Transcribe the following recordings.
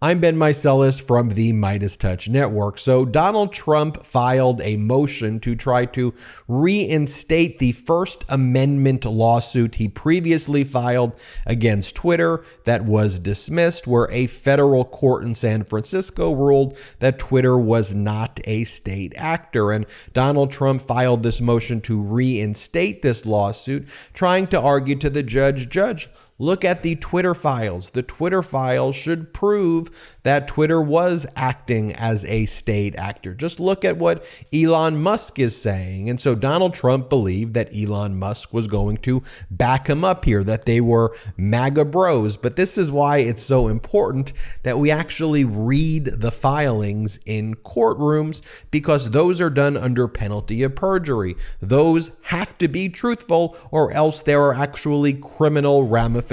I'm Ben Meiselas from the MeidasTouch Network. So Donald Trump filed a motion to try to reinstate the First Amendment lawsuit he previously filed against Twitter that was dismissed, where a federal court in San Francisco ruled that Twitter was not a state actor. And Donald Trump filed this motion to reinstate this lawsuit, trying to argue to the judge, look at the Twitter files. The Twitter files should prove that Twitter was acting as a state actor. Just look at what Elon Musk is saying. And so Donald Trump believed that Elon Musk was going to back him up here, that they were MAGA bros. But this is why it's so important that we actually read the filings in courtrooms, because those are done under penalty of perjury. Those have to be truthful, or else there are actually criminal ramifications,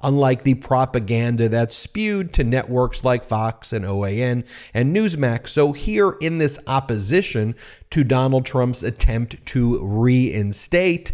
unlike the propaganda that's spewed to networks like Fox and OAN and Newsmax. So here in this opposition to Donald Trump's attempt to reinstate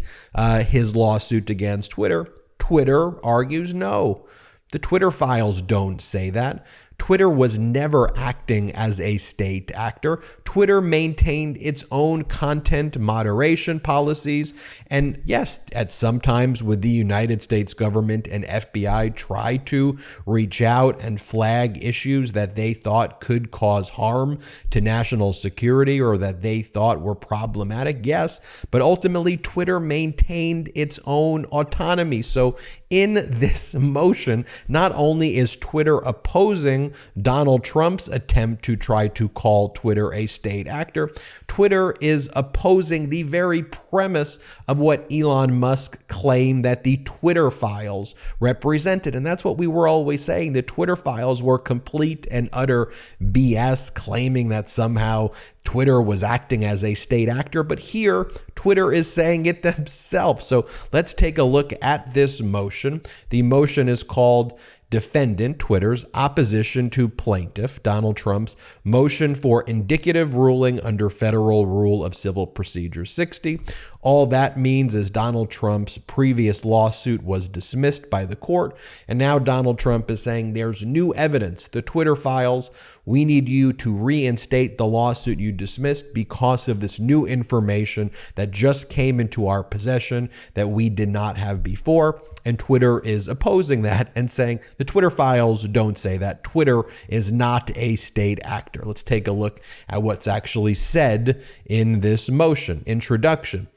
his lawsuit against Twitter, Twitter argues no. The Twitter files don't say that. Twitter was never acting as a state actor. Twitter maintained its own content moderation policies. And yes, at some times with the United States government and FBI try to reach out and flag issues that they thought could cause harm to national security or that they thought were problematic. Yes, but ultimately Twitter maintained its own autonomy. So in this motion, not only is Twitter opposing Donald Trump's attempt to try to call Twitter a state actor, Twitter is opposing the very premise of what Elon Musk claimed that the Twitter files represented. And that's what we were always saying. The Twitter files were complete and utter BS, claiming that somehow Twitter was acting as a state actor, but here Twitter is saying it themselves. So let's take a look at this motion. The motion is called Defendant Twitter's Opposition to Plaintiff Donald Trump's Motion for Indicative Ruling under Federal Rule of Civil Procedure 60. All that means is Donald Trump's previous lawsuit was dismissed by the court, and now Donald Trump is saying there's new evidence, the Twitter files. We need you to reinstate the lawsuit you dismissed because of this new information that just came into our possession that we did not have before. And Twitter is opposing that and saying the Twitter files don't say that. Twitter is not a state actor. Let's take a look at what's actually said in this motion. Introduction.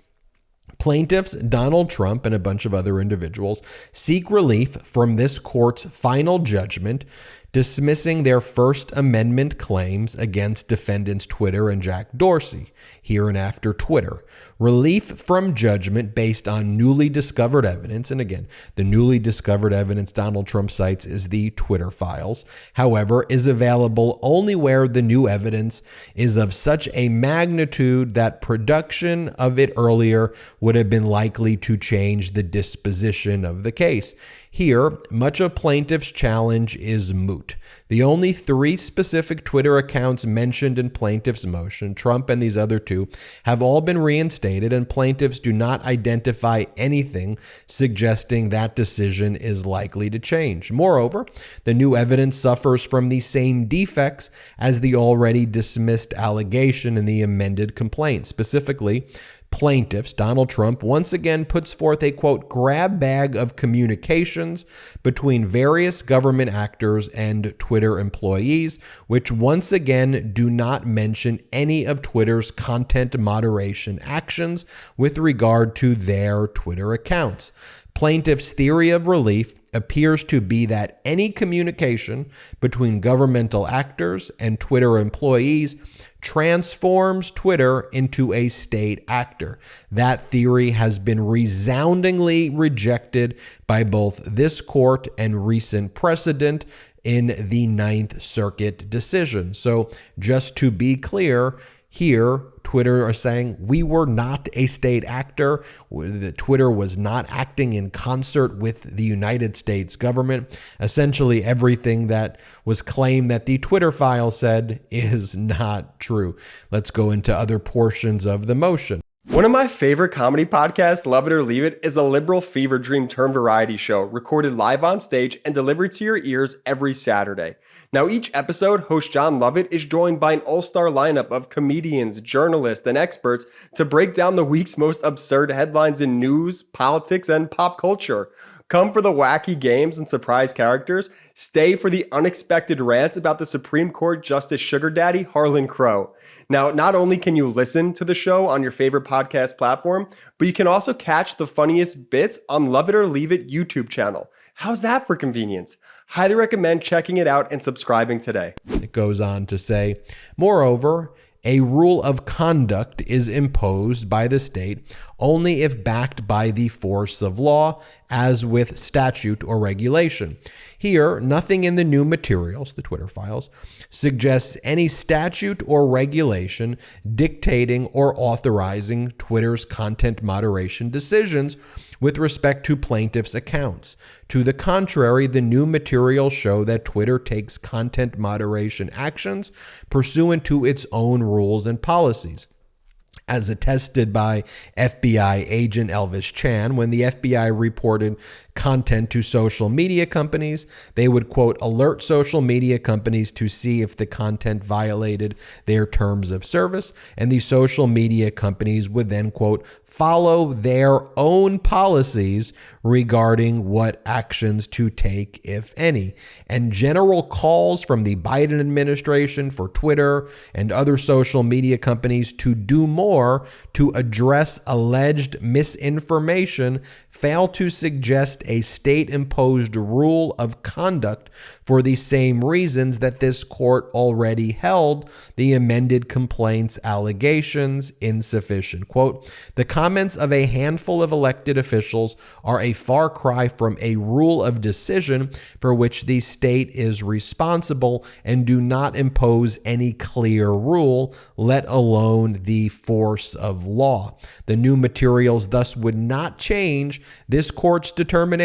Plaintiffs Donald Trump and a bunch of other individuals seek relief from this court's final judgment dismissing their First Amendment claims against defendants Twitter and Jack Dorsey, hereinafter Twitter. Relief from judgment based on newly discovered evidence. And again, the newly discovered evidence Donald Trump cites is the Twitter files. However, is available only where the new evidence is of such a magnitude that production of it earlier would have been likely to change the disposition of the case. Here, much of plaintiff's challenge is moot. The only three specific Twitter accounts mentioned in plaintiff's motion, Trump and these other two, have all been reinstated, and plaintiffs do not identify anything suggesting that decision is likely to change. Moreover, the new evidence suffers from the same defects as the already dismissed allegation in the amended complaint. Specifically, plaintiffs, Donald Trump, once again puts forth a, quote, grab bag of communications between various government actors and Twitter employees, which once again do not mention any of Twitter's content moderation actions with regard to their Twitter accounts. Plaintiff's theory of relief appears to be that any communication between governmental actors and Twitter employees transforms Twitter into a state actor. That theory has been resoundingly rejected by both this court and recent precedent in the Ninth Circuit decision. So just to be clear, here, Twitter are saying we were not a state actor. Twitter was not acting in concert with the United States government. Essentially, everything that was claimed that the Twitter file said is not true. Let's go into other portions of the motion. One of my favorite comedy podcasts, Love It or Leave It, is a liberal fever dream term variety show recorded live on stage and delivered to your ears every Saturday. Now, each episode, host John Lovett is joined by an all-star lineup of comedians, journalists, and experts to break down the week's most absurd headlines in news, politics, and pop culture. Come for the wacky games and surprise characters. Stay for the unexpected rants about the Supreme Court Justice Sugar Daddy, Harlan Crow. Now, not only can you listen to the show on your favorite podcast platform, but you can also catch the funniest bits on Love It or Leave It YouTube channel. How's that for convenience? Highly recommend checking it out and subscribing today. It goes on to say, moreover, a rule of conduct is imposed by the state only if backed by the force of law, as with statute or regulation. Here, nothing in the new materials, the Twitter files, suggests any statute or regulation dictating or authorizing Twitter's content moderation decisions with respect to plaintiffs' accounts. To the contrary, the new materials show that Twitter takes content moderation actions pursuant to its own rules and policies. As attested by FBI agent Elvis Chan, when the FBI reported content to social media companies, they would, quote, alert social media companies to see if the content violated their terms of service, and the social media companies would then, quote, follow their own policies regarding what actions to take, if any. And general calls from the Biden administration for Twitter and other social media companies to do more to address alleged misinformation fail to suggest a state-imposed rule of conduct for the same reasons that this court already held the amended complaint's allegations insufficient. Quote, the comments of a handful of elected officials are a far cry from a rule of decision for which the state is responsible and do not impose any clear rule, let alone the force of law. The new materials thus would not change this court's determination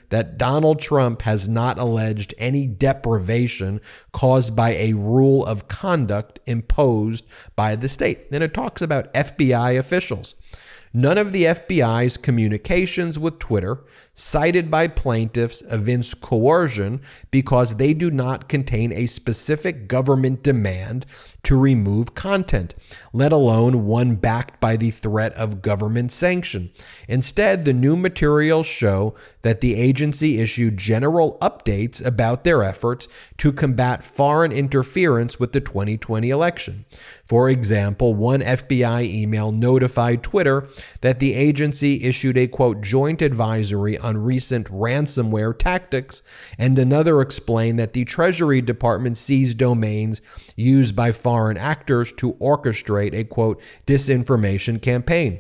that Donald Trump has not alleged any deprivation caused by a rule of conduct imposed by the state. And it talks about FBI officials. None of the FBI's communications with Twitter cited by plaintiffs evince coercion because they do not contain a specific government demand to remove content, let alone one backed by the threat of government sanction. Instead, the new materials show that the agency issued general updates about their efforts to combat foreign interference with the 2020 election. For example, one FBI email notified Twitter that the agency issued a, quote, joint advisory on recent ransomware tactics, and another explained that the Treasury Department seized domains used by foreign actors to orchestrate a, quote, disinformation campaign.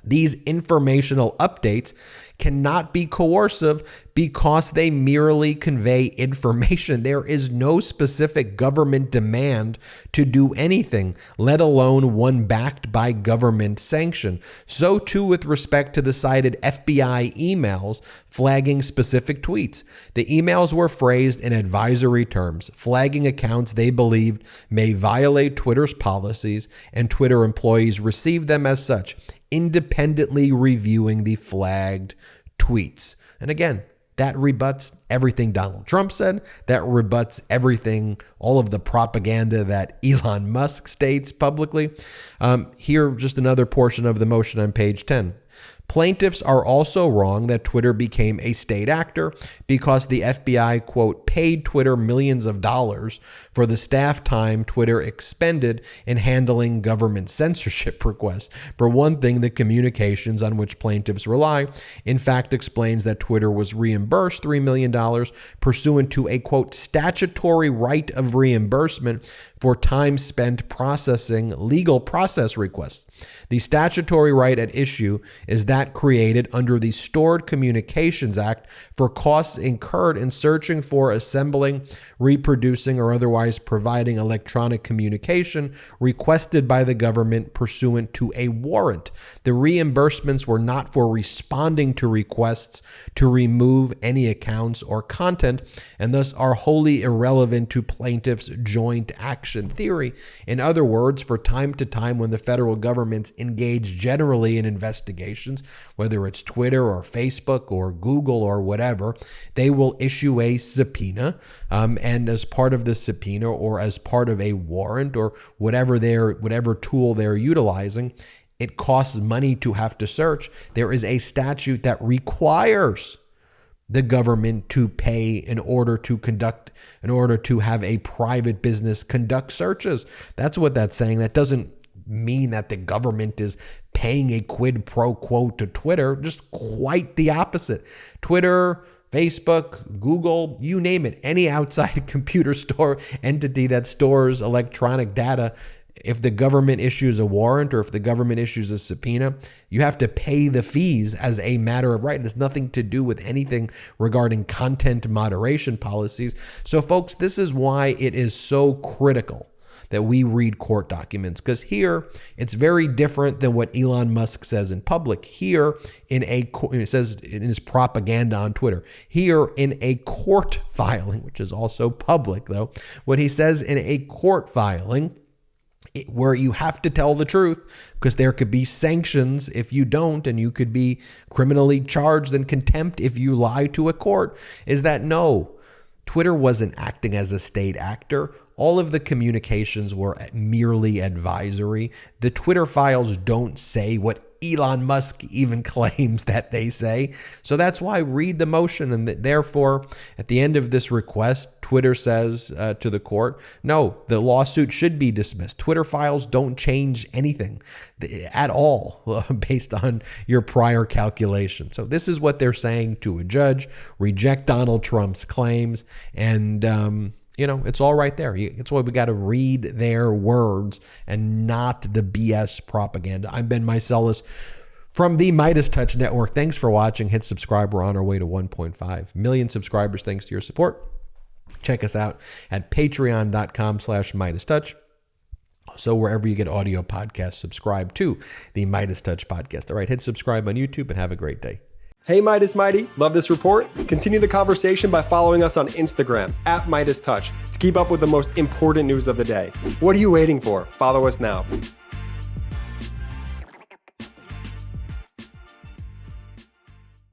These informational updates cannot be coercive because they merely convey information. There is no specific government demand to do anything, let alone one backed by government sanction. So too with respect to the cited FBI emails flagging specific tweets. The emails were phrased in advisory terms, flagging accounts they believed may violate Twitter's policies, and Twitter employees received them as such, independently reviewing the flagged tweets. And again, that rebuts everything Donald Trump said. That rebuts everything, all of the propaganda that Elon Musk states publicly. Here, just another portion of the motion on page 10. Plaintiffs are also wrong that Twitter became a state actor because the FBI, quote, paid Twitter millions of dollars for the staff time Twitter expended in handling government censorship requests. For one thing, the communications on which plaintiffs rely, in fact, explains that Twitter was reimbursed $3 million pursuant to a, quote, statutory right of reimbursement for time spent processing legal process requests. The statutory right at issue is that that created under the Stored Communications Act for costs incurred in searching for, assembling, reproducing, or otherwise providing electronic communication requested by the government pursuant to a warrant. The reimbursements were not for responding to requests to remove any accounts or content, and thus are wholly irrelevant to plaintiffs' joint action theory. In other words, for time to time when the federal government's engaged generally in investigations, whether it's Twitter or Facebook or Google or whatever, they will issue a subpoena, and as part of the subpoena or as part of a warrant or whatever tool they're utilizing, it costs money to have to search. There is a statute that requires the government to pay in order to have a private business conduct searches. That's what that's saying. That doesn't mean that the government is paying a quid pro quo to Twitter, just quite the opposite. Twitter, Facebook, Google, you name it, any outside computer store entity that stores electronic data, if the government issues a warrant or if the government issues a subpoena, you have to pay the fees as a matter of right. It has nothing to do with anything regarding content moderation policies. So folks, this is why it is so critical that we read court documents, because here it's very different than what Elon Musk says in public. Here it says in his propaganda on Twitter, here in a court filing, which is also public though, what he says in a court filing, where you have to tell the truth because there could be sanctions if you don't, and you could be criminally charged in contempt if you lie to a court, is that no, Twitter wasn't acting as a state actor. All of the communications were merely advisory. The Twitter files don't say what Elon Musk even claims that they say. So that's why read the motion. And therefore, at the end of this request, Twitter says to the court, no, the lawsuit should be dismissed. Twitter files don't change anything at all based on your prior calculation. So this is what they're saying to a judge: reject Donald Trump's claims. And, it's all right there. It's why we got to read their words and not the BS propaganda. I'm Ben Meiselas from the MeidasTouch Network. Thanks for watching. Hit subscribe. We're on our way to 1.5 million subscribers thanks to your support. Check us out at patreon.com/MeidasTouch. So wherever you get audio podcasts, subscribe to the MeidasTouch podcast. All right, hit subscribe on YouTube and have a great day. Hey Meidas Mighty, love this report? Continue the conversation by following us on Instagram at MeidasTouch to keep up with the most important news of the day. What are you waiting for? Follow us now.